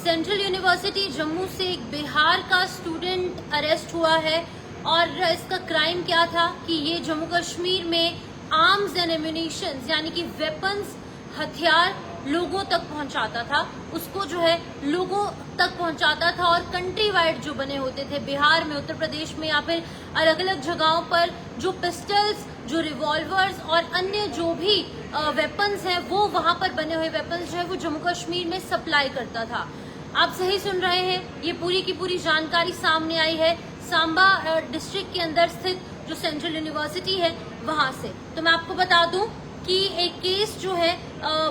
Central university Jammu से एक बिहार का स्टूडेंट अरेस्ट हुआ है और इसका क्राइम क्या था कि ये जम्मू कश्मीर में आर्म्स एंड एम्यूनिशंस यानी कि वेपन्स, हथियार लोगों तक पहुंचाता था, उसको जो है लोगों तक पहुंचाता था और कंट्री वाइड जो बने होते थे बिहार में, उत्तर प्रदेश में या फिर अलग अलग जगहों पर जो पिस्टल्स, जो रिवॉल्वर्स और अन्य जो भी वेपन्स हैं वो वहां पर बने हुए वेपन्स जो है वो जम्मू कश्मीर में सप्लाई करता था। आप सही सुन रहे हैं, ये पूरी की पूरी जानकारी सामने आई है सांबा डिस्ट्रिक्ट के अंदर स्थित जो सेंट्रल यूनिवर्सिटी है वहां से। तो मैं आपको बता दूं कि एक केस जो है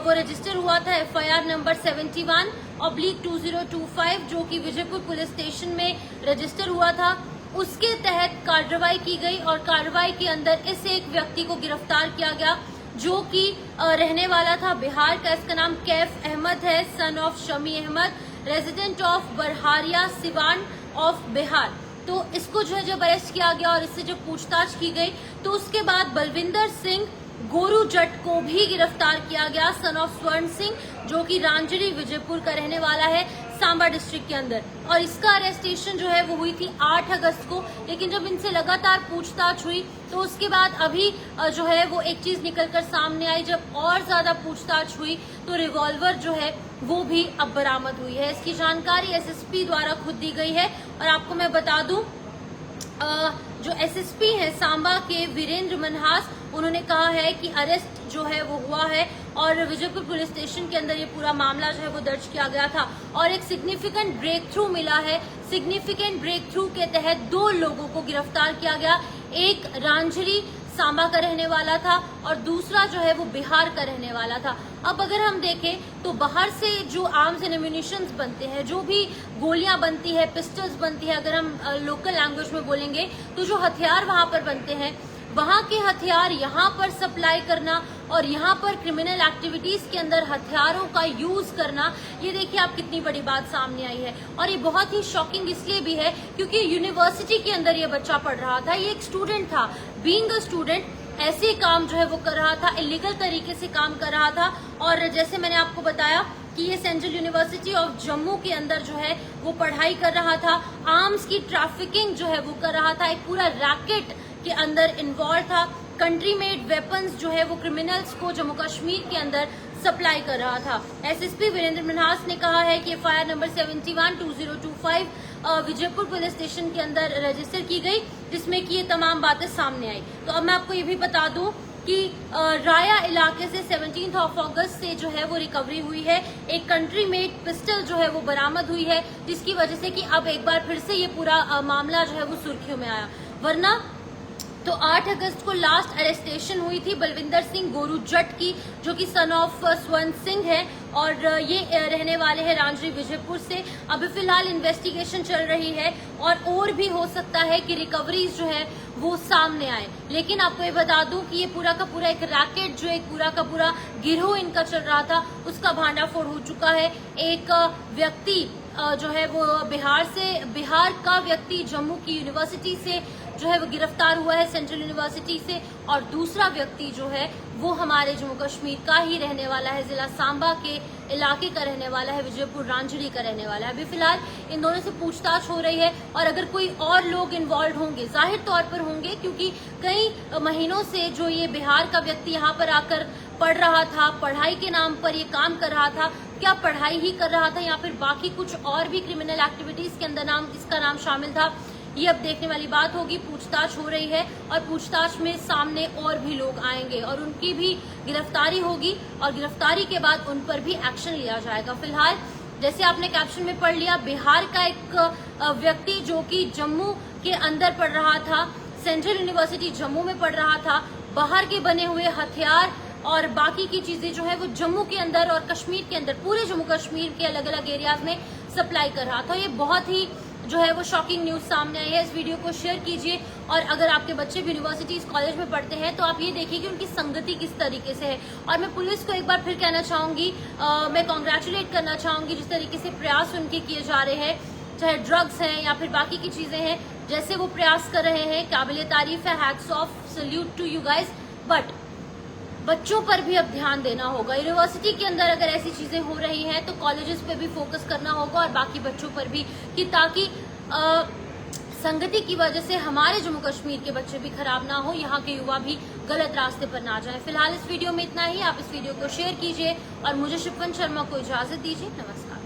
वो रजिस्टर हुआ था FIR नंबर 71/2025 जो कि विजयपुर पुलिस स्टेशन में रजिस्टर हुआ था। उसके तहत कार्रवाई की गई और कार्रवाई के अंदर इस एक व्यक्ति को गिरफ्तार किया गया जो कि रहने वाला था बिहार का। इसका नाम कैफ अहमद है, son of Shami Ahmad, resident of Barharia Siwan of Bihar. तो इसको जो है जब अरेस्ट किया गया और इससे जब पूछताछ की गई तो उसके बाद बलविंदर सिंह गोरू जट को भी गिरफ्तार किया गया, सन ऑफ स्वर्ण सिंह, जो कि रांजरी विजयपुर का रहने वाला है सांबा डिस्ट्रिक्ट के अंदर। और इसका अरेस्टेशन जो है वो हुई थी 8 अगस्त को, लेकिन जब इनसे लगातार पूछताछ हुई तो उसके बाद अभी जो है वो एक चीज निकलकर सामने आई। जब और ज्यादा पूछताछ हुई तो रिवॉल्वर जो है वो भी अब बरामद हुई है। इसकी जानकारी SSP द्वारा खुद दी गई है। और आपको मैं बता दूं जो SSP है सांबा के वीरेंद्र मनहास, उन्होंने कहा है कि अरेस्ट जो है वो हुआ है और विजयपुर पुलिस स्टेशन के अंदर ये पूरा मामला जो है वो दर्ज किया गया था और एक सिग्निफिकेंट ब्रेक थ्रू मिला है। सिग्निफिकेंट ब्रेक थ्रू के तहत 2 लोगों को गिरफ्तार किया गया, एक रांझरी सांबा का रहने वाला था और दूसरा जो है वो बिहार का रहने वाला था। अब अगर हम देखें तो बाहर से जो आर्म्स एंड एम्यूनिशंस बनते हैं, जो भी गोलियां बनती है, पिस्टल्स बनती है, अगर हम लोकल लैंग्वेज में बोलेंगे तो जो हथियार वहां पर बनते हैं, वहां के हथियार यहाँ पर सप्लाई करना और यहाँ पर क्रिमिनल एक्टिविटीज के अंदर हथियारों का यूज करना, ये देखिए आप कितनी बड़ी बात सामने आई है। और ये बहुत ही शॉकिंग इसलिए भी है क्योंकि यूनिवर्सिटी के अंदर ये बच्चा पढ़ रहा था, ये एक स्टूडेंट था। बीइंग अ स्टूडेंट ऐसे काम जो है वो कर रहा था, इलीगल तरीके से काम कर रहा था। और जैसे मैंने आपको बताया कि ये सेंट्रल यूनिवर्सिटी ऑफ जम्मू के अंदर जो है वो पढ़ाई कर रहा था, आर्म्स की ट्रैफिकिंग जो है वो कर रहा था, एक पूरा रैकेट के अंदर इन्वॉल्व था। कंट्री मेड वेपन्स जो है वो क्रिमिनल्स को जम्मू कश्मीर के अंदर सप्लाई कर रहा था। SSP वीरेंद्र मनहास ने कहा है कि FIR number 71/2025 Vijaypur police station के अंदर रजिस्टर की गई, जिसमें कि ये तमाम बातें सामने आई। तो अब मैं आपको ये भी बता दूं कि राया इलाके से 17 अगस्त से जो है वो रिकवरी हुई है, एक कंट्री मेड पिस्टल जो है वो बरामद हुई है, जिसकी वजह से कि अब एक बार फिर से ये पूरा मामला जो है वो सुर्खियों में आया। वरना तो 8 अगस्त को लास्ट अरेस्टेशन हुई थी बलविंदर सिंह गोरू जट की, जो कि सन ऑफ स्वर्ण सिंह है और ये रहने वाले हैं रांजरी विजयपुर से। अभी फिलहाल इन्वेस्टिगेशन चल रही है और भी हो सकता है कि रिकवरीज जो है वो सामने आए। लेकिन आपको ये बता दूं कि ये पूरा का पूरा एक रैकेट जो एक पूरा का पूरा गिरोह इनका चल रहा था, उसका भांडाफोड़ हो चुका है। एक व्यक्ति जो है वो बिहार का व्यक्ति जम्मू की यूनिवर्सिटी से जो है वो गिरफ्तार हुआ है, सेंट्रल यूनिवर्सिटी से, और दूसरा व्यक्ति जो है वो हमारे जम्मू कश्मीर का ही रहने वाला है, जिला सांबा के इलाके का रहने वाला है, विजयपुर रांझरी का रहने वाला है। अभी फिलहाल इन दोनों से पूछताछ हो रही है और अगर कोई और लोग इन्वॉल्व होंगे, जाहिर तौर पर होंगे, क्योंकि कई महीनों से जो ये बिहार का व्यक्ति यहाँ पर आकर पढ़ रहा था, पढ़ाई के नाम पर ये काम कर रहा था, क्या पढ़ाई ही कर रहा था या फिर बाकी कुछ और भी क्रिमिनल एक्टिविटीज के अंदर इसका नाम शामिल था, ये अब देखने वाली बात होगी। पूछताछ हो रही है और पूछताछ में सामने और भी लोग आएंगे और उनकी भी गिरफ्तारी होगी और गिरफ्तारी के बाद उन पर भी एक्शन लिया जाएगा। फिलहाल जैसे आपने कैप्शन में पढ़ लिया, बिहार का एक व्यक्ति जो कि जम्मू के अंदर पढ़ रहा था, सेंट्रल यूनिवर्सिटी जम्मू में पढ़ रहा था, बाहर के बने हुए हथियार और बाकी की चीजें जो है वो जम्मू के अंदर और कश्मीर के अंदर, पूरे जम्मू कश्मीर के अलग अलग एरियाज में सप्लाई कर रहा था। ये बहुत ही जो है वो शॉकिंग न्यूज सामने आई है। इस वीडियो को शेयर कीजिए और अगर आपके बच्चे भी यूनिवर्सिटीज कॉलेज में पढ़ते हैं तो आप ये देखिए कि उनकी संगति किस तरीके से है। और मैं पुलिस को एक बार फिर कहना चाहूंगी, मैं कॉन्ग्रेचुलेट करना चाहूंगी जिस तरीके से प्रयास उनके किए जा रहे हैं, चाहे ड्रग्स हैं या फिर बाकी की चीजें हैं, जैसे वो प्रयास कर रहे हैं, काबिले तारीफ है। Hats off, salute to you guys. But बच्चों पर भी अब ध्यान देना होगा। यूनिवर्सिटी के अंदर अगर ऐसी चीजें हो रही हैं तो कॉलेजेस पे भी फोकस करना होगा और बाकी बच्चों पर भी, कि ताकि संगति की वजह से हमारे जम्मू कश्मीर के बच्चे भी खराब ना हो, यहाँ के युवा भी गलत रास्ते पर ना जाएं। फिलहाल इस वीडियो में इतना ही। आप इस वीडियो को शेयर कीजिए और मुझे शिफन शर्मा को इजाजत दीजिए। नमस्कार।